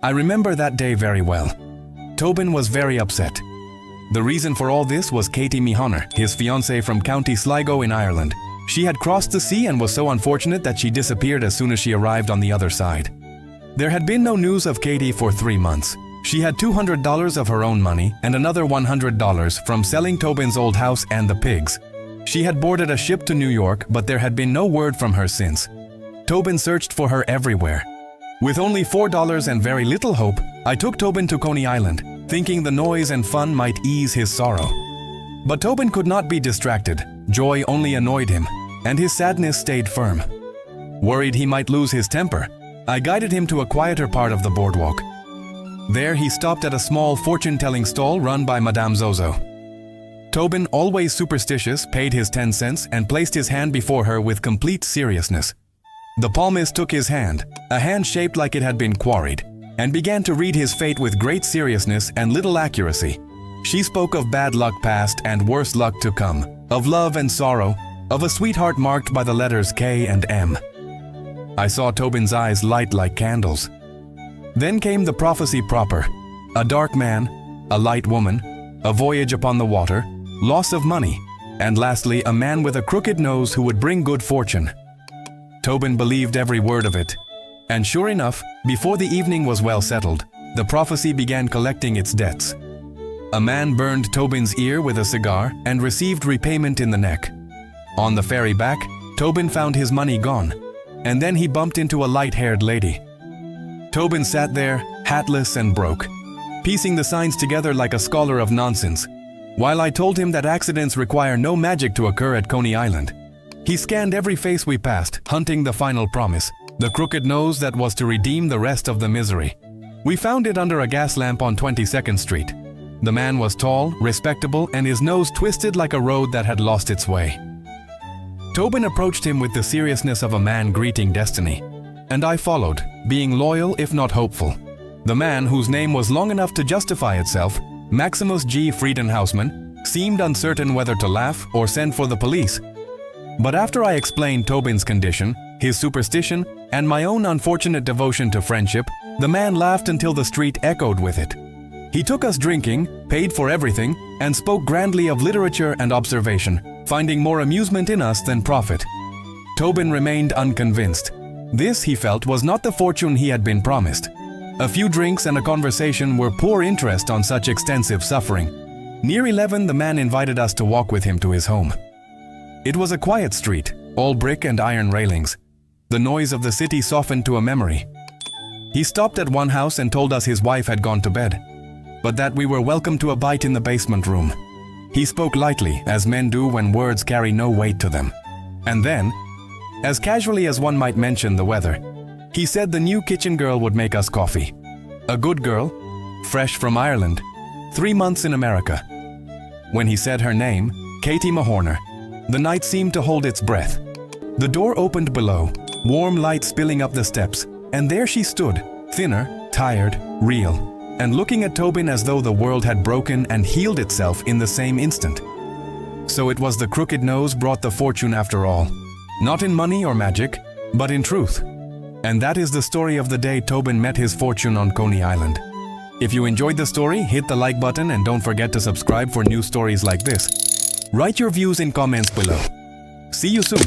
I remember that day very well. Tobin was very upset. The reason for all this was Katie Mahoney, his fiancée from County Sligo in Ireland. She had crossed the sea and was so unfortunate that she disappeared as soon as she arrived on the other side. There had been no news of Katie for 3 months. She had $200 of her own money and another $100 from selling Tobin's old house and the pigs. She had boarded a ship to New York, but there had been no word from her since. Tobin searched for her everywhere. With only $4 and very little hope, I took Tobin to Coney Island, thinking the noise and fun might ease his sorrow. But Tobin could not be distracted. Joy only annoyed him, and his sadness stayed firm. Worried he might lose his temper, I guided him to a quieter part of the boardwalk. There he stopped at a small fortune-telling stall run by Madame Zozo. Tobin, always superstitious, paid his 10 cents and placed his hand before her with complete seriousness. The palmist took his hand, a hand shaped like it had been quarried, and began to read his fate with great seriousness and little accuracy. She spoke of bad luck past and worse luck to come, of love and sorrow, of a sweetheart marked by the letters K and M. I saw Tobin's eyes light like candles. Then came the prophecy proper: a dark man, a light woman, a voyage upon the water, loss of money, and lastly a man with a crooked nose who would bring good fortune. Tobin believed every word of it, and sure enough, before the evening was well settled, the prophecy began collecting its debts. A man burned Tobin's ear with a cigar and received repayment in the neck. On the ferry back, Tobin found his money gone, and then he bumped into a light-haired lady. Tobin sat there, hatless and broke, piecing the signs together like a scholar of nonsense, while I told him that accidents require no magic to occur at Coney Island. He scanned every face we passed, hunting the final promise, the crooked nose that was to redeem the rest of the misery. We found it under a gas lamp on 22nd Street. The man was tall, respectable, and his nose twisted like a road that had lost its way. Tobin approached him with the seriousness of a man greeting destiny, and I followed, being loyal if not hopeful. The man, whose name was long enough to justify itself, Maximus G. Friedenhausman, seemed uncertain whether to laugh or send for the police. But after I explained Tobin's condition, his superstition, and my own unfortunate devotion to friendship, the man laughed until the street echoed with it. He took us drinking, paid for everything, and spoke grandly of literature and observation, finding more amusement in us than profit. Tobin remained unconvinced. This, he felt, was not the fortune he had been promised. A few drinks and a conversation were poor interest on such extensive suffering. Near 11, the man invited us to walk with him to his home. It was a quiet street, all brick and iron railings. The noise of the city softened to a memory. He stopped at one house and told us his wife had gone to bed, but that we were welcome to a bite in the basement room. He spoke lightly, as men do when words carry no weight to them. And then, as casually as one might mention the weather, he said the new kitchen girl would make us coffee. A good girl, fresh from Ireland, 3 months in America. When he said her name, Katie Mahoney, the night seemed to hold its breath. The door opened below, warm light spilling up the steps, and there she stood, thinner, tired, real, and looking at Tobin as though the world had broken and healed itself in the same instant. So it was the crooked nose brought the fortune after all. Not in money or magic, but in truth. And that is the story of the day Tobin met his fortune on Coney Island. If you enjoyed the story, hit the like button and don't forget to subscribe for new stories like this. Write your views in comments below. See you soon.